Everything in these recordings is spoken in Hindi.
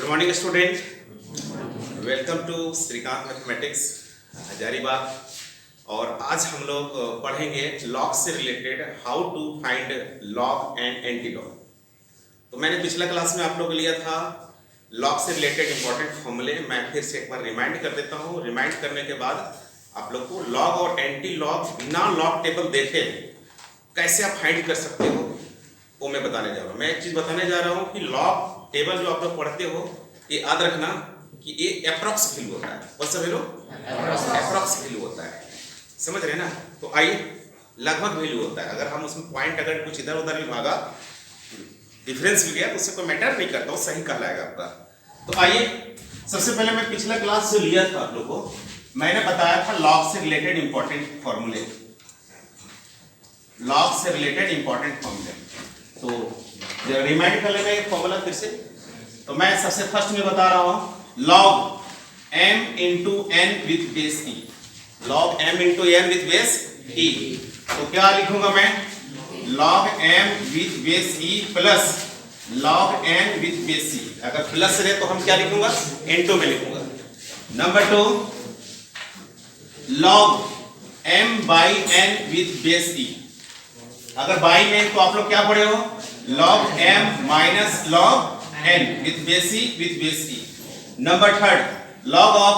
Good morning student, welcome to Shrikant mathematics Hazaribagh. और आज हम लोग पढ़ेंगे लॉग से related how to find log and antilog. तो मैंने पिछला क्लास में आप लोग को लिया था लॉग से रिलेटेड इंपॉर्टेंट फॉर्मूले। मैं फिर से एक बार रिमाइंड कर देता हूँ। रिमाइंड करने के बाद आप लोग को लॉग और एंटी लॉग बिना लॉग टेबल देखे कैसे आप फाइंड कर सकते हो वो मैं बताने जा रहा हूँ। मैं एक चीज़ बताने जा रहा हूँ कि लॉग टेबल जो आप लोग पढ़ते हो ये याद रखना कि ये अप्रॉक्स वैल्यू होता है। बस सब अप्रॉक्स वैल्यू होता है, समझ रहे ना। तो आइए, लगभग वैल्यू होता है। अगर हम उसमें पॉइंट अगर कुछ इधर उधर भी भागा डिफरेंस भी गया तो उससे कोई मैटर नहीं करता, वो सही कहलाएगा आपका। तो आइए, सबसे पहले मैं पिछला क्लास जो लिया था आप लोग को मैंने बताया था लॉग से रिलेटेड इंपॉर्टेंट फॉर्मूले। लॉग से रिलेटेड इंपॉर्टेंट फॉर्मूले तो रिमाइंड कर लेना ये फॉर्मूला फिर से। तो मैं सबसे फर्स्ट में बता रहा हूं log m into n with base e. Log m into n with base e. तो क्या लिखूंगा मैं? Log m with base e plus log n with base e. अगर प्लस रहे तो हम क्या लिखूंगा? इंटू में लिखूंगा। Number 2 log m by n with base e. अगर बाई में तो आप लोग क्या पढ़े हो? Log m minus log n with base e. Number 3 log of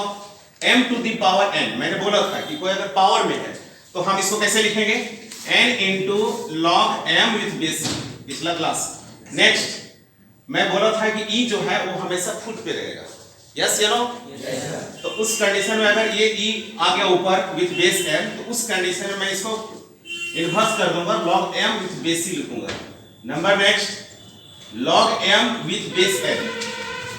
m to the power n। मैंने बोला था कि कोई अगर पावर में है तो हम इसको कैसे लिखेंगे? n into log m with base e, पिछला क्लास। नेक्स्ट मैं बोला था कि e जो है वो हमेशा फुट पे रहेगा। यस या नो? तो उस कंडीशन में अगर ये e आ गया ऊपर विथ बेस m तो उस कंडीशन में मैं इसको इन्वर्स कर दूंगा, लॉग m विथ बेस ई लिखूंगा। Number next log m with base n।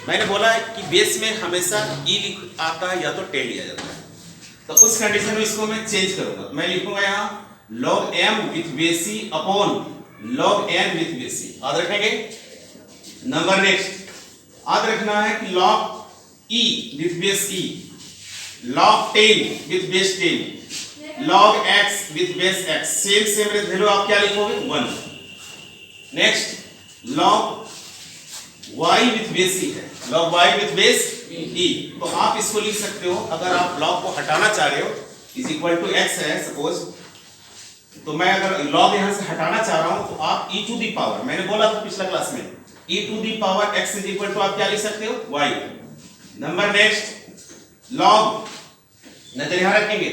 मैंने बोला कि बेस में हमेशा e आता है या तो 10 लिया जाता है, तो उस कंडीशन में इसको मैं चेंज करूंगा। मैं लिखूंगा यहाँ log m with base e upon log n with base e. याद रखेंगे। नंबर नेक्स्ट याद रखना है कि log e with base e, log 10 with base 10, log x with base x। Same value आप क्या लिखोगे? 1। Next log y with base e है, log y with base e। तो आप इसको लिख सकते हो, अगर आप लॉग को हटाना चाह रहे हो इज इक्वल टू x है सपोज, तो मैं अगर लॉग यहां से हटाना चाह रहा हूं तो आप e टू दी पावर, मैंने बोला था पिछला क्लास में, e to the power x is equal to आप क्या लिख सकते हो? y। नंबर नेक्स्ट लॉग, नजर यहां रखेंगे,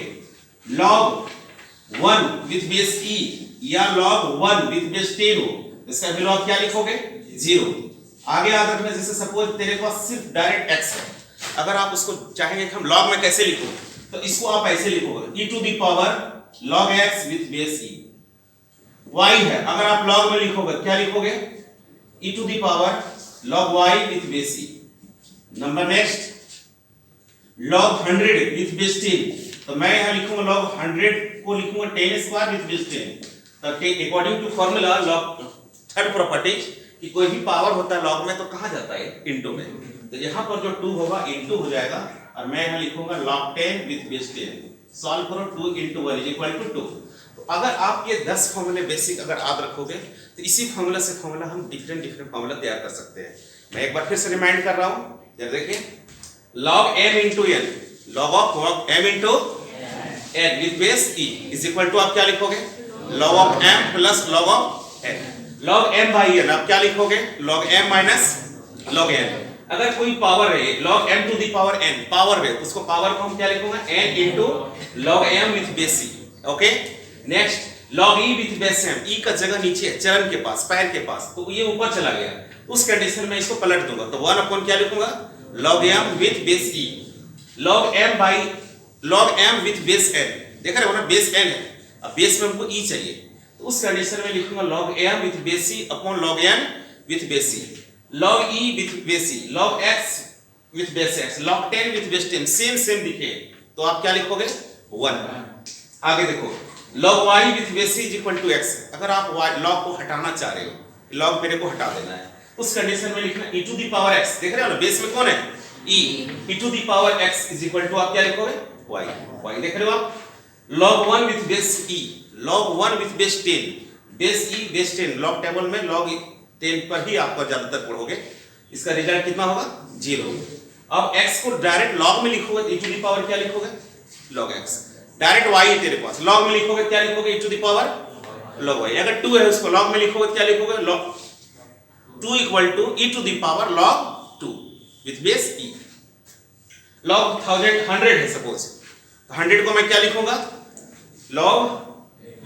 लॉग 1 विथ बेस e या लॉग 1 विथ बेस 10 हो, इसका वैल्यू आप क्या लिखोगे? 0। आगे याद रखना, जैसे सपोज तेरे पास सिर्फ डायरेक्ट x है, अगर आप उसको चाहेंगे कि हम log में कैसे लिखो तो इसको आप ऐसे लिखोगे e to the power log x with base e। y है, अगर आप log में लिखोगे क्या लिखोगे? e to the power log y with base e। Number next log 100 with base 10, तो मैं यहां लिखूंगा log 100 को लिखूंगा 10 स्क्वायर विथ बेस 10। तो according to formula log third property कि कोई भी पावर होता है लॉग में तो कहा जाता है इनटू में, तो यहां पर जो 2 होगा इनटू हो जाएगा और मैं यहां लिखूंगा log 10 विथ बेस 10। सॉल्व करो 2 into 1 इज इक्वल टू 2। तो अगर आप ये 10 फॉर्मूले बेसिक अगर याद रखोगे तो इसी फॉर्मूला से फॉर्मूला हम डिफरेंट फॉर्मूला तैयार कर सकते हैं। मैं एक बार फिर से रिमाइंड कर रहा हूं, जरा देखिए log m into n, log of m into n with base e is equal to आप क्या लिखोगे? log of m plus log of n। log m by n आप क्या लिखोगे? log m minus log n। अगर कोई पावर है log m to the power n power है तो उसको पावर को हम क्या लिखूंगा? n into log m with base e। Okay. Next log e with base m, e का जगह नीचे है चरण के पास, पैर के पास, तो ये ऊपर चला गया, उस कंडीशन में इसको पलट दूंगा तो 1 अपॉन क्या लिखूंगा? log m with base e। log m by log m with base n, देख रहे हो ना बेस n है, अब बेस में हमको e चाहिए तो उस कंडीशन में लिखूंगा log m with base e upon log n with base e। log e with base e, log x with base x, log 10 with base 10, same दिखे तो आप क्या लिखोगे? 1। आगे देखो log y with base e is equal to x। अगर आप log को हटाना चाह रहे हो, log मेरे को हटा देना है, उस कंडीशन में लिखना e to the power x, देख रहे हो ना बेस में कौन है? e to the power x is equal to आप क्या लिखोगे? y देख रहे हो आप। log 1 with base e, log 1 with base 10, base e base 10, log table में log 10 पर ही आप ज्यादातर पढ़ोगे। इसका रिजल्ट कितना होगा 0। अब x को डायरेक्ट log में लिखोगे तो e टू द पावर क्या लिखोगे log x। डायरेक्ट y है तेरे पास, log में लिखोगे क्या लिखोगे e to the power log y। अगर 2 है उसको log में लिखोगे क्या लिखोगे log 2 equal to e to the power log 2 with base e। log 100 है सपोज, तो 100 को मैं क्या लिखूंगा log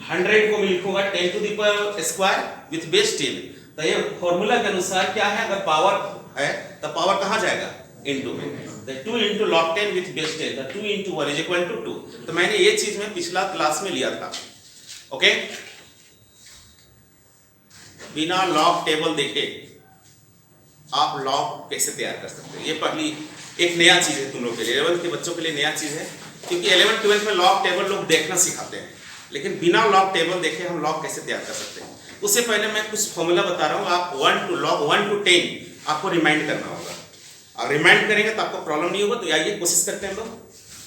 100 को मैं लिखूंगा 10 to the power square with base 10। तो ये फॉर्मूला के अनुसार क्या है, अगर पावर है तो पावर कहां जाएगा इनटू में, तो 2 into log 10 with base 10, तो 2 into 1 is equal to 2। तो मैंने ये चीज में पिछला क्लास में लिया था। ओके, बिना लॉग टेबल देखे आप लॉग कैसे तैयार कर सकते हो, ये पहली एक नया चीज है तुम लोग के लिए, 11th के बच्चों के लिए नया चीज है, क्योंकि 11th 12th में लॉग टेबल लोग देखना सिखाते हैं, लेकिन बिना लॉग टेबल देखे हम लॉग कैसे तैयार कर सकते हैं। उससे पहले मैं कुछ फॉर्मूला बता रहा हूँ, आप log 1 to 10 आपको रिमाइंड करना होगा, और रिमाइंड करेंगे तो आपको प्रॉब्लम नहीं होगा। तो आइए कोशिश करते हैं लोग।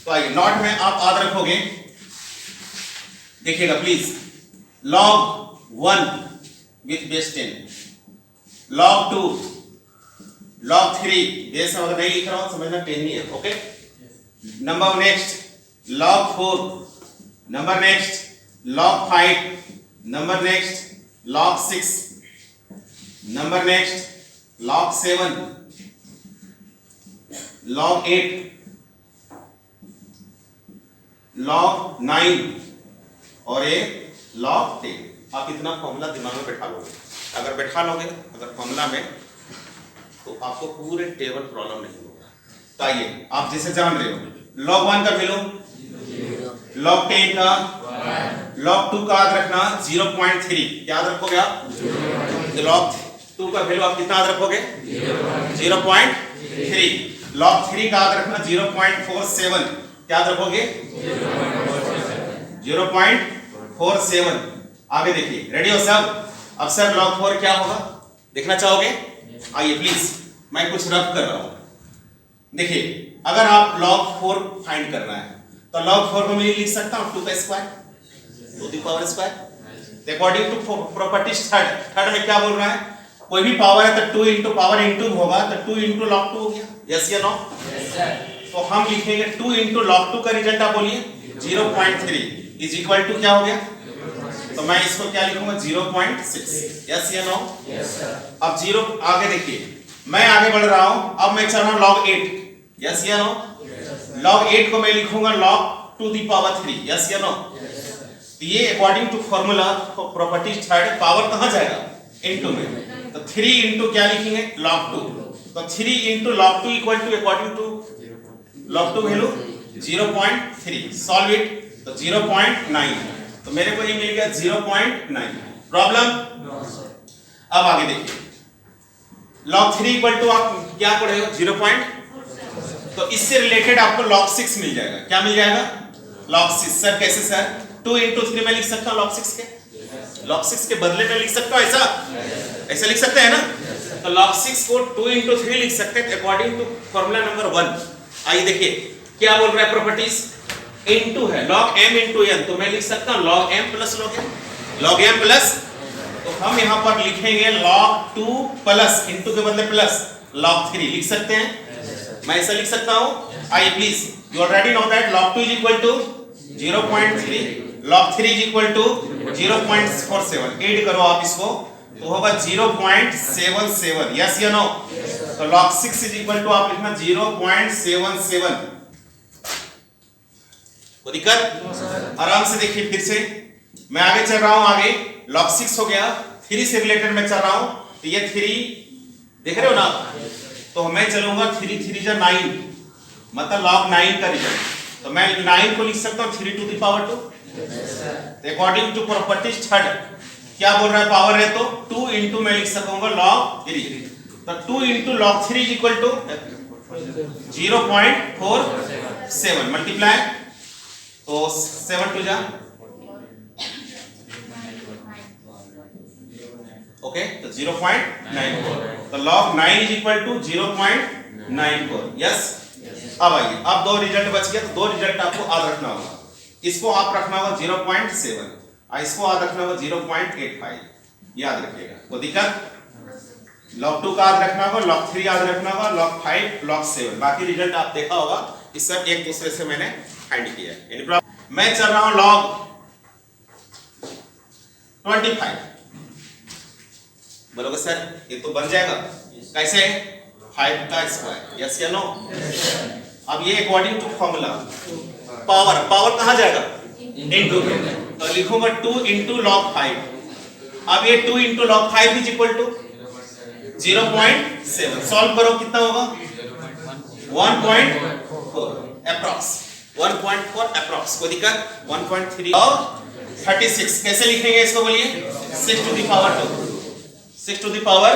तो आइए नोट में आप याद रखोगे, देखिएगा please, log 1 with base 10, log 2, log 3, base अगर नहीं लिख रहा हूं समझना 10 ही है। Okay, number next log 4, number next log 5, number next log 6, number next log 7, log 8, log 9 और ये log 10। आप इतना फॉर्मूला दिमाग में बैठा लोगे, अगर बैठा लोगे अगर फॉर्मूला में, तो आपको पूरे टेबल प्रॉब्लम नहीं होगा। तो आइए आप जैसे जान रहे हो log 1 का वैल्यू, log 10 का, log 2 का याद रखना 0.3 याद रखोगे आप, तो log 2 का वैल्यू आप कितना याद रखोगे 0.3, log 3 का याद रखना 0.47 याद रखोगे 0.47। आगे देखिए, रेडी हो सब। अब सर log 4 क्या होगा देखना चाहोगे? आइए प्लीज, मैं कुछ रफ कर रहा हूं। देखिए, अगर आप log 4 फाइंड करना है तो log 4 को मैं लिख सकता हूं 2 का स्क्वायर, 2 की power square. According to properties third में क्या बोल रहा है, कोई भी पावर है तो 2 इंटू पावर इंटू होगा, तो 2 इंटू log 2 हो गया, यस या नो? तो हम लिखेंगे 2 इंटू log 2 का रिजल्ट आप बोलिए 0.3 इज इक्वल टू क्या हो गया, तो मैं इसको क्या लिखूंगा 0.6, यस या नो? अब 0 आगे देखिए, मैं आगे बढ़ रहा हूं, अब मैं चल रहा हूं log 8, यस या नो? log 8 को मैं लिखूंगा log 2 दी पावर 3, यस या नो? तो ये according to formula properties third power कहां जाएगा इनटू में, तो 3 इंटू क्या लिखेंगे log 2, तो 3 into log 2 equal to according to log 2 value 0.3, solve it, तो 0.9, तो मेरे को ये मिल गया 0.9। प्रॉब्लम? अब आगे देखिए, log 3 इक्वल टू आप क्या पढ़े हो 0. तो इससे रिलेटेड आपको log 6 मिल जाएगा, क्या मिल जाएगा log 6। सर कैसे सर, 2 इंटू 3 में लिख सकता हूं log 6 के, log 6 के बदले में लिख सकता हूं, ऐसा लिख सकते हैं ना? तो log 6 को 2 इंटू 3 लिख सकते हैं अकॉर्डिंग टू फॉर्मूला नंबर 1। आइए देखिए क्या बोल रहा है प्रॉपर्टीज, इनटू है log m इंटू n, तो मैं लिख सकता हूं log m plus log m plus, तो हम यहां पर लिखेंगे log 2 प्लस, इंटू के बदले प्लस log 3 लिख सकते हैं, मैं ऐसा लिख सकता हूं। आइए please, you already know that log 2 is equal to 0.3, log 3 is equal to 0.47, add करो आप इसको तो होगा 0.77, यस या नो? तो log 6 इज इक्वल टू आप लिखना 0.77। कोई दिक्कत? आराम से देखिए, फिर से मैं आगे चल रहा हूं, आगे log 6 हो गया, 3 से रिलेटेड मैं चल रहा हूं, तो ये 3 देख रहे हो ना, तो मैं चलूंगा 3 3 जा 9, मतलब log 9 का रिजल्ट, तो मैं 9 को लिख सकता हूं 3 to the power 2। According to properties third क्या बोल रहा है, पावर है तो 2 इंटू मैं लिख सकूंगा log 3, तो 2 into log 3 is equal to 0.47 multiply, तो 7 टू जा, ओके, तो 0.94, तो log 9 is equal to 0.94, yes? अब आइए, अब 2 रिजल्ट बच गया, तो 2 रिजल्ट आपको याद रखना होगा, इसको आप रखना होगा 0.7 और इसको याद रखना होगा 0.85, याद रखिएगा। कोई दिक्कत? log 2 का याद रखना होगा, log 3 याद रखना होगा, log 5, log 7, बाकी रिजल्ट आप देखा होगा, इस सब एक दूसरे से मैंने फाइंड किया है। मैं चल रहा हूं log 25, बोलोगे सर ये तो बन जाएगा कैसे? 5 का स्क्वायर, यस या नो? अब ये अकॉर्डिंग टू फॉर्मूला पावर कहां जाएगा? इनटू, तो लिखूंगा 2 into log 5। अब ये 2 into log 5 is equal to 0.7। Solve करो कितना होगा? 1.4 अप्रॉक्स, 1.4 अप्रॉक्स। कोई दिक्कत? 1.3 और 36 कैसे लिखेंगे इसको बोलिए? 6 to the power 2, 6 to the power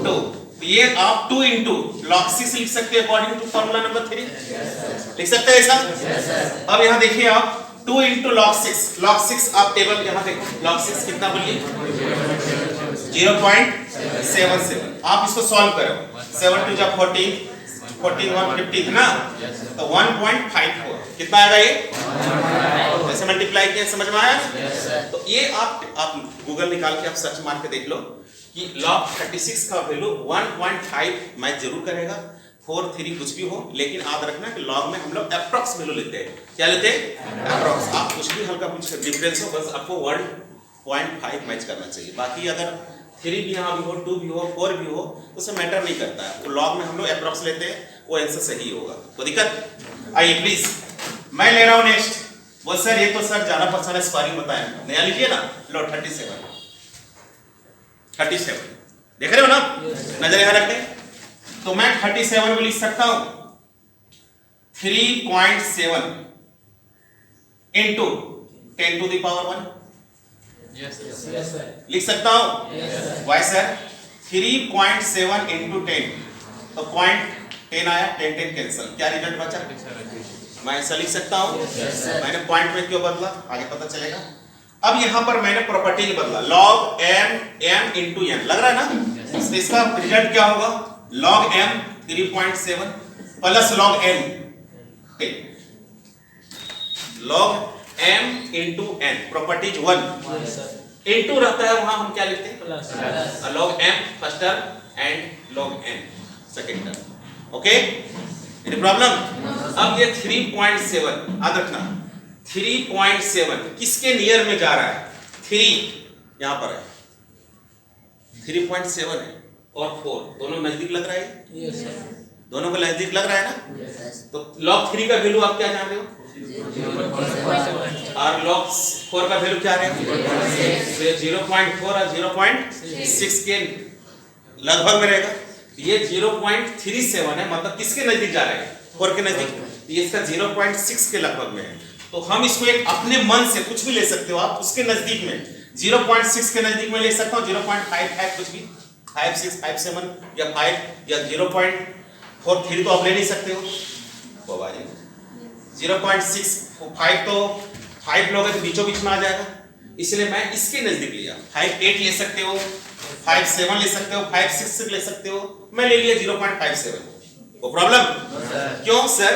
2। तो ये आप 2 into log 6 लिख सकते हैं अकॉर्डिंग टू फॉर्मूला नंबर 3, लिख सकते हैं ऐसा? अब यहाँ देखिए आप 2 into log 6, log 6 आप टेबल यहाँ देखो, log 6 कितना बोलिए? 0.77। आप इसको सॉल्व करो, 7 2 जा 14, 14 1 50 ना, तो 1.54 कितना आएगा ये? ऐसे मल्टीप्लाई किया, समझ में आया? तो ये आप गूगल निकाल के आप सर्च मार के देख लो कि log 36 का वैल्यू 1.5 मैच जरूर करेगा, 4 3 कुछ भी हो, लेकिन याद रखना कि log में हम लोग अप्रॉक्स वैल्यू लेते हैं। क्या लेते हैं? अप्रॉक्स। आप कुछ भी हल्का कुछ डिफरेंस हो, बस आपको 1.5 मैच करना चाहिए। बाकी अगर 3 भी यहाँ भी हो, 2 भी हो, 4 भी हो, तो उससे मैटर नहीं करता है। वो log में हम लोग अप्रॉक्स लेते हैं, वो आंसर सही होगा। कोई दिक्कत? आइए प्लीज, मैं ले रहा हूँ नेक्स्ट। वो सर ये तो सर जाना पहचाना स्पारिंग बताया, नया लीजिए ना। लो 37 देख रहे हो ना? नजर यहाँ रखते। तो मैं 37 को लिख सकता हूं 3.7 into 10 to the power 1। लिख सकता हूं? Why sir? 3.7 into 10, तो 10 आया, 10 कैंसिल, क्या रिजल्ट बचा? मैं ऐसा लिख सकता हूं? मैंने पॉइंट में क्यों बदला आगे पता चलेगा। अब यहां पर मैंने प्रॉपर्टी बदला, log m into n, लग रहा है ना? तो इसका रिजल्ट क्या होगा? log m 3.7 plus log n 10, log m into n, properties 1 into रहता है वहां हम क्या लिखते हैं? Plus. log m first term and log n second term. Okay, any problem? अब ये 3.7 याद रखना, 3.7 किसके नियर में जा रहा है? 3 यहां पर है, 3.7 है और 4 दोनों नजदीक लग रहा है? यस सर, दोनों को नजदीक लग रहा है ना? तो log 3 का वैल्यू आप क्या जान रहे हो? 0.7 और log 4 का वैल्यू क्या है? 0.4 और 0.6 के लगभग में रहेगा। ये 0.37 है, मतलब किसके नजदीक जा रहे हैं? 4 के नजदीक। ये इसका 0.6 के लगभग में है। तो हम इसको एक अपने मन से कुछ भी ले सकते हो आप, उसके नजदीक में 0.6 के नजदीक में ले सकता हूं, 0.5 है कुछ भी, 5 6 5 7 या 5 या 0.43 तो आप ले नहीं सकते हो। 0.6 5 तो 5 लोगे तो बीचों बीच में आ जाएगा, इसलिए मैं इसके नजदीक लिया। 5 8 ले सकते हो, 5 7 ले सकते हो, 5 6 ले सकते हो, मैं ले लिया 0.57। वो प्रॉब्लम क्यों सर?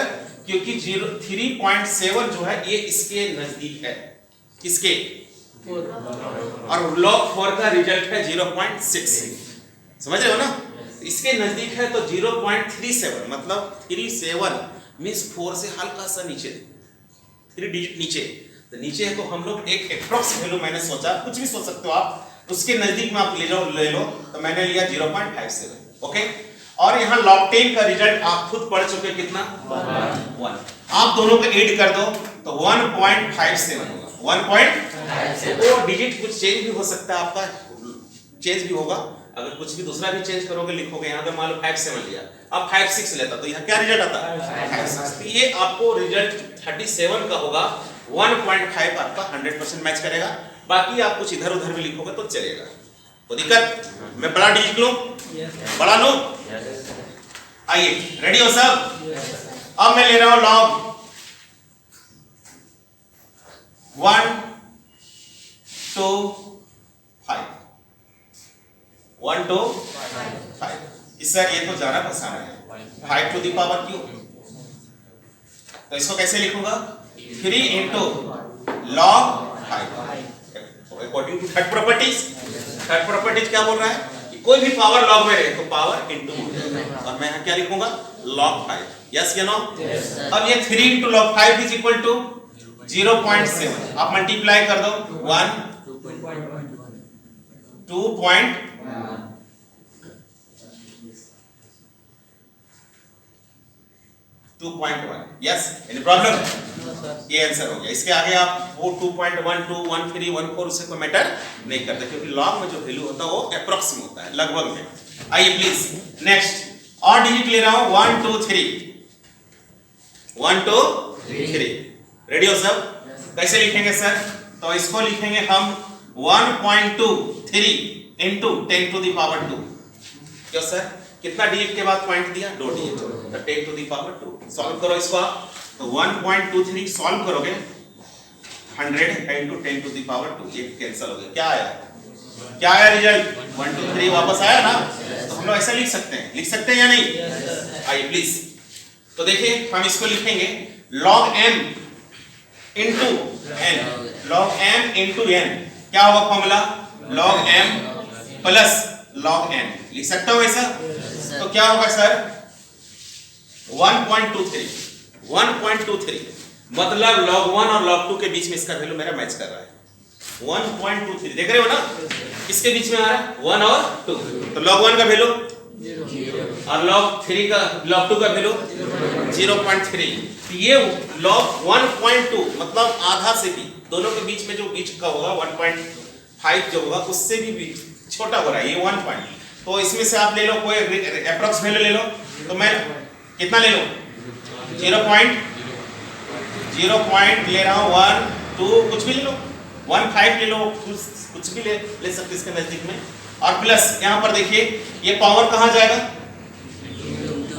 क्योंकि 3.7 जो है ये इसके नजदीक है, किसके? और log 4 का रिजल्ट है 0.6, समझ रहे हो ना? इसके नजदीक है तो 0.37, मतलब 37 मींस 4 से हल्का सा नीचे, 3 डिजिट नीचे। तो नीचे है तो हम लोग एक एप्रोक्स वैल्यू मैंने सोचा, कुछ भी सोच सकते हो आप, उसके नजदीक में आप ले लो, तो मैंने लिया 0.57। ओके, और यहाँ log 10 का रिजल्ट आप खुद पढ़ चुके, कितना? 1। आप दोनों को ऐड कर दो तो 1.57 होगा, 1.57। वो डिजिट कुछ चेंज भी हो सकता है, आपका चेंज भी होगा। अगर कुछ भी दूसरा भी चेंज करोगे, लिखोगे यहाँ पे मान लो 57 लिया, अब 56 लेता तो यहाँ क्या रिजल्ट आता? 56। तो ये आपको रिजल्ट 37 का होगा, 1.5 आपका 100% मैच करेगा। बाकी आप कुछ इधर उधर भी लिखोगे तो चलेगा, कोई दिक्कत? मैं बड़ा डिजिट लूं? बड़ा लूं? आइए, रेडी हो सब? अब मैं ले रहा हूं log 1 2 5, 1 2 5। इस सर ये तो जाना पसाना है, 5 टू दी पावर क्यू, तो इसको कैसे लिखूंगा? 3 into log 5 according to third properties. Third properties क्या बोल रहा है कि कोई भी पावर लॉग में रहे तो पावर इंटू और मैं यहाँ क्या लिखूंगा log 5. यस या नो? अब ये 3 into log 5 is equal to 0.7. आप मल्टीप्लाई कर दो 1 2.1. Yes, any problem? ये आंसर हो गया. इसके आगे आप वो 2.1 2 1 3 1 4 उससे कोई मैटर नहीं करता, क्योंकि लॉग में जो वैल्यू होता है वो अप्रोक्सीम होता है, लगभग में. आइए प्लीज नेक्स्ट और डिजिट ले रहा हूं 1 2 3 1 2 3. रेडी हो सब? कैसे लिखेंगे सर? तो इसको लिखेंगे हम 1.23 इंटू 10 टू द पावर 2. क्यों सर? कितना डिजिट के बाद पॉइंट दिया? 2 डिजिट, तो 10 टू द पावर 2. सॉल्व करो इसको आप. तो 1.23 सॉल्व करोगे 100 इंटू 10 टू द पावर 2. ये कैंसिल हो गया. क्या आया? क्या आया रिजल्ट? 1 2 3 वापस आया ना? तो हम लोग ऐसा लिख सकते हैं. लिख सकते हैं या नहीं? आइए प्लीज. तो देखिए हम इसको लिखेंगे log m into n. log m into n क्या होगा formula? log m plus log n. लिख सकते हो ऐसा? तो क्या होगा सर? 1.23 मतलब log 1 और log 2 के बीच में इसका वैल्यू मेरा मैच कर रहा है. 1.23 देख रहे हो ना? किसके बीच में आ रहा है? 1 और 2. तो log 1 का वैल्यू और log 3 का log 2 का वैल्यू 0.3. ये log 1.2 मतलब आधा से भी, दोनों के बीच में जो बीच का होगा 1.5 जो होगा उससे भी छोटा हो रहा है ये 1 पॉइंट. तो इसमें से आप ले लो कोई अप्रॉक्स वैल्यू ले लो. तो मैं कितना ले लो? 0.0 ले रहा हूँ. 1 2 कुछ भी ले लो, 1.5 ले लो, कुछ भी ले सकते इसके नजदीक में. और प्लस यहाँ पर देखिए ये पावर कहाँ जाएगा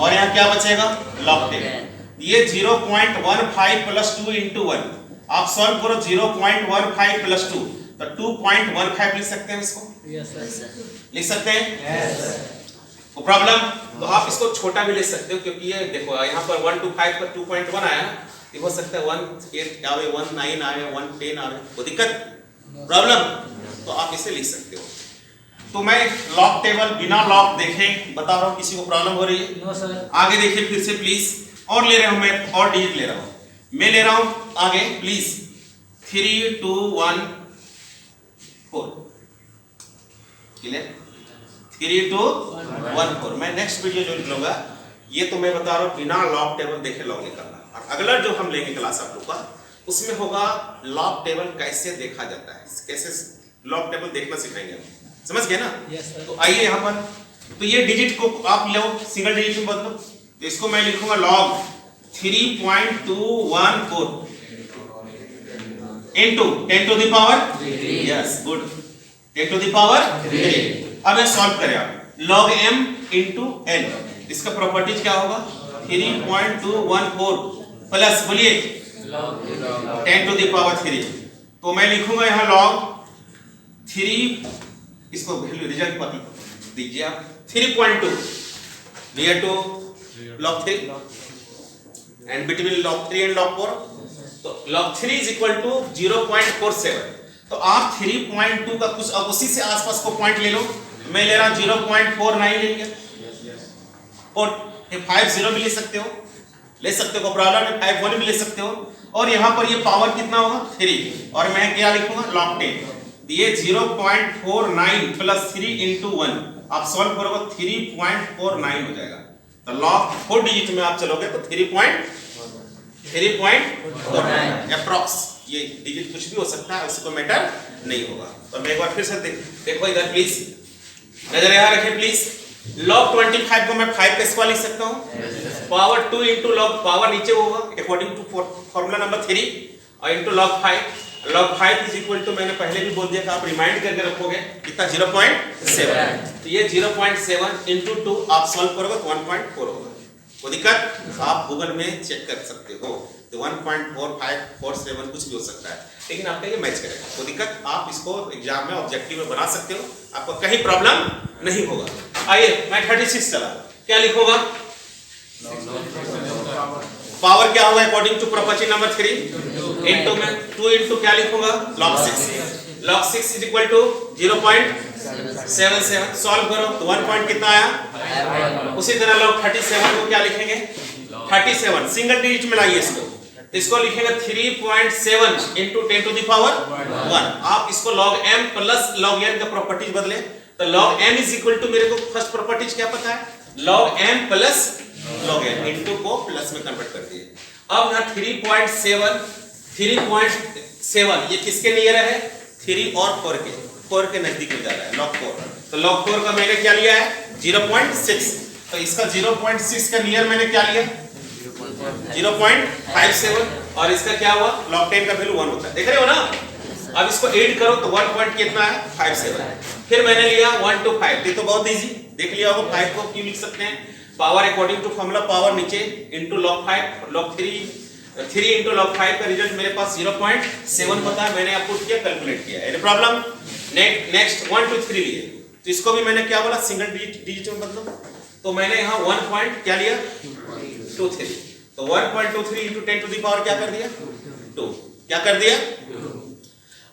और यहाँ क्या बचेगा? log 10. ये 0.15 प्लस 2 इंटू 1. आप सॉल्व करो 0.15 प्लस 2 तो 2.15 लिख सकते हैं इसको. लिख सकते हैं? तो प्रॉब्लम तो आप इसको छोटा भी ले सकते हो, क्योंकि ये देखो यहाँ पर 1 to 5 पर 2.1 आया ना, ये हो सकता है 1 आवे 1 9 आवे 1 10 आवे, वो दिक्कत प्रॉब्लम. तो आप इसे लिख सकते हो. तो मैं लॉग टेबल बिना लॉग देखे बता रहा हूँ. किसी को प्रॉब्लम हो रही है? No sir. आगे देखिए फिर से प्लीज. और ले रहा हूँ मैं, और डिजिट ले रहा हूँ. मैं ले रहा हूँ आगे प्लीज 3 2 1 4. क्लियर? 3 2 1 4. मैं नेक्स्ट वीडियो जो लूंगा ये तो मैं बता रहा हूँ बिना लॉग टेबल देखे लॉग निकालना. और अगला जो हम लेंगे क्लास आप लोग का उसमें होगा लॉग टेबल कैसे देखा जाता है, कैसे लॉग टेबल देखना सिखाएंगे हम. समझ गए ना? Yes, sir. तो आइए यहाँ पर. तो ये डिजिट को आप लो सिंगल डिजिट में बदलो. तो इसको मैं लिखूंगा log 3.214 into 10 to the power 3. Yes good. 10 to the power 3. अब मैं सॉल्व करें आप log m इनटू n. इसका प्रॉपर्टीज क्या होगा? 3.214 प्लस बोलिए 10 टू द पावर 3. तो मैं लिखूंगा यहाँ log 3, इसको वैल्यू रिजल्ट पता दीजिए आप 3.2 near to log 3 and between log 3 and log 4. तो log 3 इज इक्वल टू 0.47. तो आप 3.2 का कुछ अब उसी से आसपास को पॉइंट ले लो. मैं ले रहा हूं 0.49 ले लिया. और 50 भी ले सकते हो, को प्रॉब्लम है. 51 भी ले सकते हो. और यहाँ पर ये पावर कितना होगा? 3. और मैं क्या लिखूंगा? log 10. ये 0.49 प्लस 3 इंटू 1 आप सॉल्व करोगे 3.49 हो जाएगा. तो log 4 डिजिट में आप चलोगे तो 3.49 अप्रॉक्स. ये डिजिट कुछ भी हो सकता है, उसको मैटर नहीं होगा. तो मैं एक बार फिर से देखो इधर प्लीज, नजर यहाँ रखें प्लीज. log 25 को मैं 5 का स्क्वायर लिख सकता हूँ. पावर 2 इंटू log पावर नीचे होगा अकॉर्डिंग टू फॉर्मूला नंबर 3 और into log 5. log 5 is equal to मैंने पहले भी बोल दिया था, आप रिमाइंड करके रखोगे कितना? 0.7. तो ये 0.7 इंटू 2 आप सॉल्व करोगे तो 1.4 होगा. कोई दिक्कत? आप गूगल में चेक कर सकते हो. तो 1.4547 कुछ भी हो सकता है, लेकिन आपका ये मैच करेगा. कोई दिक्कत? आप इसको एग्जाम में ऑब्जेक्टिव में बना सकते हो, आपको कहीं प्रॉब्लम नहीं होगा. आइए मैं 36 चला. क्या लिखूंगा? पावर क्या होगा according to property number 3 into में 2 इंटू क्या लिखूंगा? log 6. log 6 is equal to 0.7. 77 solve करो तो 1 पॉइंट कितना आया। उसी तरह लोग 37 को क्या लिखेंगे 37 सिंगल डिजिट में लाइए इसको, तो इसको लिखेंगे 3.7 इंटू 10 टू द पावर 1। आप इसको log m plus log n का प्रॉपर्टीज बदले तो log m is equal to, मेरे को फर्स्ट प्रॉपर्टीज क्या पता है log m plus log n into को प्लस में कन्वर्ट कर दिए। अब ना 3.7 ये किसके नियर है 3 और 4 के नजदीक में जा रहा है log 4, तो log 4 का मैंने क्या लिया है 0.6, तो इसका 0.6 का नियर मैंने क्या लिया 0.57 और इसका क्या हुआ log 10 का वैल्यू 1 होता है, देख रहे हो ना। अब इसको ऐड करो तो 1 पॉइंट कितना है 57, फिर मैंने लिया 1 to 5, ये तो बहुत इजी देख लिया होगा। 5 को क्यों लिख सकते हैं power according to formula, power नीचे into log 5 log 3 into log 5 का रिजल्ट मेरे पास 0.7 पता है, मैंने आपको क्या कैलकुलेट किया। Any problem. नेक्स्ट 1 to 3 लिए, तो इसको भी मैंने क्या बोला सिंगल डिजिट में बदलो, तो मैंने यहाँ 1 पॉइंट क्या लिया 23, तो 1.23 इंटू 10 टू द पावर क्या कर दिया 2, क्या कर दिया।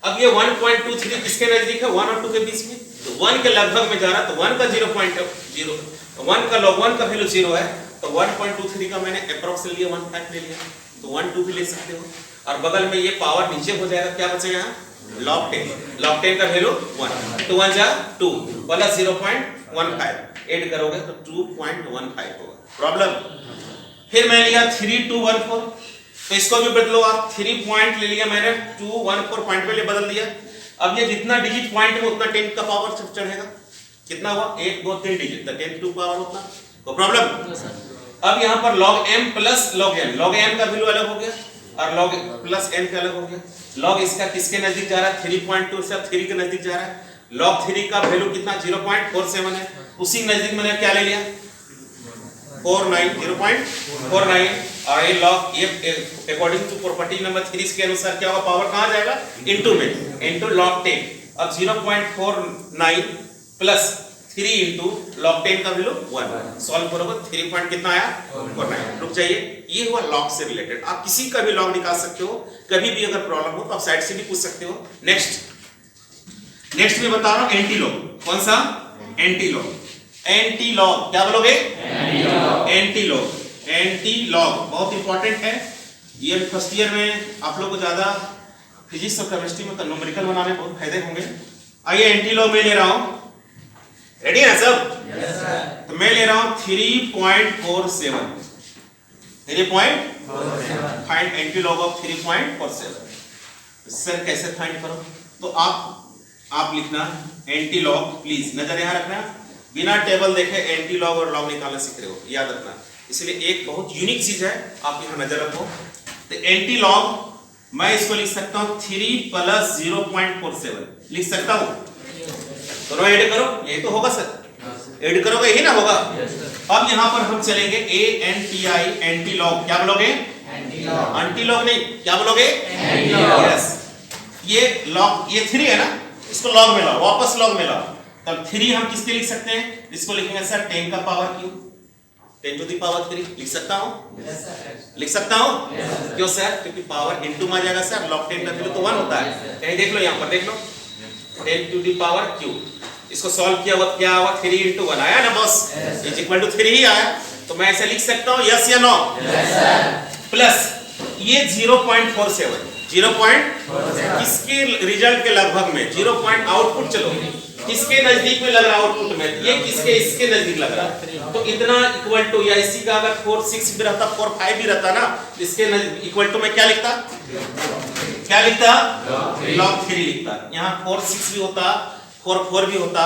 अब ये 1.23 किसके नजदीक है 1 और 2 के बीच में, तो 1 के लगभग में जा रहा, तो 1 का 0.0 1 का log 1 का वैल्यू 0 है, तो 1.23 का मैंने अप्रॉक्स लिया 1.5 ले लिया, तो 1 2 भी ले सकते हो, और बगल में ये पावर नीचे हो जाएगा, क्या बचेगा यहाँ log 10 का वैल्यू 1, तो 1 जा 2 प्लस 0.15 ऐड करोगे तो 2.15 होगा। प्रॉब्लम। फिर मैं लिया 3214, तो इसको भी बदलो आप, 3 पॉइंट ले लिया मैंने 214 पॉइंट पे ले बदल दिया। अब ये जितना डिजिट पॉइंट है उतना 10 का पावर चढ़ेगा, कितना हुआ 1 2 3 डिजिट, तो 10 टू पावर उतना, तो प्रॉब्लम। अब यहाँ पर log m plus log m का वैल्यू अलग हो गया और log प्लस n का अलग हो गया। log इसका किसके नजदीक जा रहा है 3.2 से 3 के नजदीक जा रहा है, log 3 का वैल्यू कितना 0.47 है, उसी नजदीक मैंने क्या ले लिया 0.49, और ये log ये अकॉर्डिंग टू प्रॉपर्टी नंबर 3 के अनुसार क्या होगा पावर कहां जाएगा इनटू में, इनटू log 10। अब 0.49 प्लस 3 इंटू log 10 का वैल्यू 1, सॉल्व करोगे 3 पॉइंट कितना आया 49। रुक जाइए, ये हुआ log से रिलेटेड, आप किसी का भी log निकाल सकते हो, कभी भी अगर प्रॉब्लम हो तो आप साइड से भी पूछ सकते हो। नेक्स्ट मैं बता रहा हूं एंटी लॉग, कौन सा एंटी लॉग क्या बोलोगे एंटी लॉग बहुत इंपॉर्टेंट है। ये फर्स्ट ईयर में आप लोग को ज्यादा फिजिक्स और केमिस्ट्री में न्यूमेरिकल बनाने बहुत फायदे होंगे। आइए एंटी लॉग में ले रहा हूं, रेडी है सब? Yes sir. तो मैं ले रहा हूं 3.47 find anti log of 3.47। Sir कैसे फाइंड करो, तो आप लिखना एंटी लॉग, प्लीज नजर यहां रखना, बिना टेबल देखे एंटी लॉग और लॉग निकालना सीख रहे हो, याद रखना। इसलिए एक बहुत यूनिक चीज है, आप यहां नजर रखो। तो एंटी लॉग मैं इसको लिख सकता हूं 3 प्लस 0.47 लिख सकता हूं, दोनों ऐड करो, यही तो होगा सर, ऐड करोगे यही ना होगा। अब यहां पर हम चलेंगे ANTI एंटी लॉग, क्या बोलोगे एंटी लॉग नहीं, क्या बोलोगे यस। ये लॉग ये 3 है ना, इसको लॉग में लाओ, वापस लॉग में लाओ, तब 3 हम किसके लिख सकते हैं, इसको लिखेंगे सर 10 का पावर क्यों 10 टू द पावर 3 लिख सकता हूं लिख सकता हूं क्यों सर, क्योंकि पावर इनटू में आ जाएगा सर, log 10 का वैल्यू तो 1 होता है, कहीं देख लो यहां पर देख लो 10 टू द पावर क्यू, इसको सॉल्व किया हुआ क्या हुआ 3 into 1 आया ना बॉस, इज इक्वल टू 3 ही आया, तो मैं ऐसे लिख सकता हूं यस या नो, प्लस ये 0.47 किसके रिजल्ट के लगभग में 0. आउटपुट चलो किसके नजदीक में लग रहा है आउटपुट में, ये किसके इसके नजदीक लग रहा है, तो इतना इक्वल टू या इसी का अगर 4 6 भी रहता 4 5 भी रहता ना, इसके इक्वल टू में क्या लिखता log 3 लिखता, यहाँ 4 6 भी होता 4 4 भी होता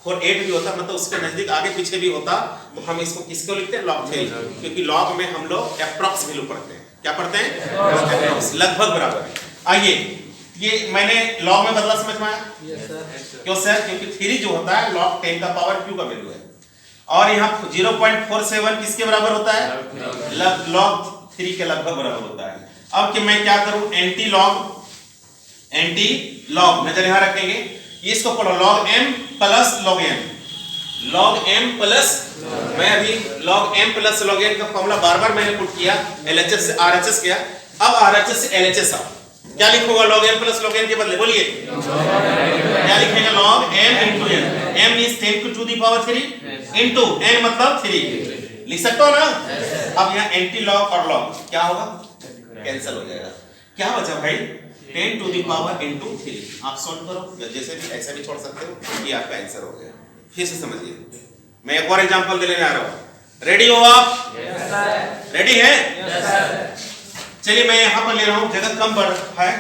4 8 भी होता, मतलब उसके नजदीक आगे पीछे भी होता, तो हम इसको किसको लिखते हैं log 3, क्योंकि log में हम लोग अप्रॉक्स वैल्यू पढ़ते हैं, क्या पढ़ते हैं लगभग बराबर है। आइए ये मैंने log में बदला, समझ में आया? क्यों सर, क्योंकि 3 जो होता है log 10 का पावर q का वैल्यू है, और यहाँ 0.47 किसके बराबर होता है log 3 के लगभग बराबर होता है। अब कि मैं क्या करूं एंटी लॉग नजर यहां रखेंगे, इसको पढ़ो log m plus log m plus, मैं अभी log m plus log n का फॉर्मूला बार-बार मैंने पुट किया, LHS से RHS किया, अब RHS से LHS आओ, क्या लिखूंगा log m plus log n के बदले, बोलिए क्या लिखेगा log m into n, m is 10 to the power 3 into n मतलब 3, लिख सकते हो ना। अब यहाँ एंटी लॉग और लॉग क्या होगा, कैंसिल हो जाएगा। क्या बचा भाई 10 to the power into 3। आप सॉल्व करो या जैसे भी ऐसा भी छोड़ सकते हो, ये आपका आंसर हो गया। फिर से समझिए, मैं एक और एग्जांपल देने आ रहा हूं। रेडी हो आप? Yes sir. रेडी है? Yes sir. चलिए मैं यहां पर ले रहा हूं, जगह कम पड़ है,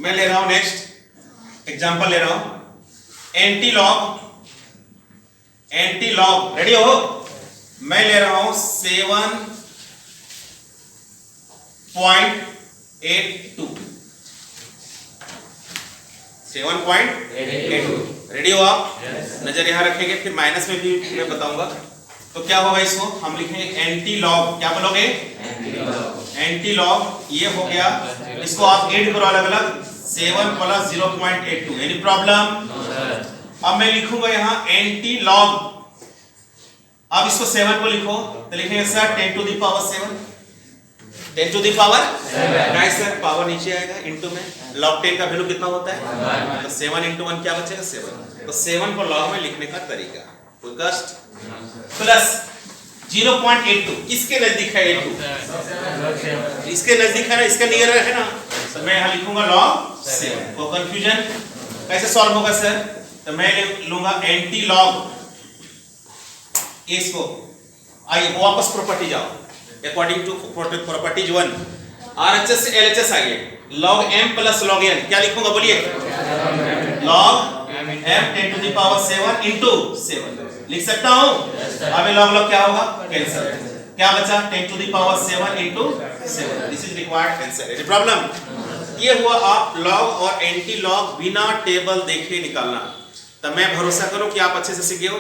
मैं ले रहा हूं नेक्स्ट एग्जांपल ले रहा हूं anti log. Anti log ready हो? मैं ले रहा हूं 7.82 7.82। रेडी हो आप? नजर यहां रखेंगे, फिर माइनस में भी मैं बताऊंगा। तो क्या होगा, इसको हम लिखेंगे एंटी लॉग। क्या बोलोगे? Anti log. ये हो गया, इसको आप ऐड करो अलग अलग, 7 प्लस 0.82। Any problem? अब मैं लिखूंगा यहां एंटी लॉग। अब इसको 7 को लिखो तो लिखेंगे sir 10 to the power 7, 10 to the power 7। नहीं सर, पावर नीचे आएगा इनटू में। log 10 का वैल्यू कितना होता है? तो 7 into 1 क्या बचेगा? 7। तो 7 को log में लिखने का तरीका, कोई कष्ट? प्लस 0.82 किसके नजदीक है? 82 इसके नजदीक है ना, इसके नियर है ना, तो मैं यहाँ लिखूंगा log 7। को कंफ्यूजन कैसे सॉल्व होगा सर? तो मैं लूंगा एंटी लॉग। इसको आइए वापस प्रॉपर्टी जाओ, अकॉर्डिंग टू प्रॉपर्टीज 1 RHS से LHS आइए, log m plus log n क्या लिखूंगा बोलिए? log m 10 to the power 7 into 7 लिख सकता हूं। अब log log क्या होगा? कैंसिल। क्या बचा? 10 to the power 7 into 7। This is required cancel. Any problem? ये हुआ आप log और एंटी लॉग बिना टेबल देखे निकालना। तो मैं भरोसा करूं कि आप अच्छे से सीखे हो।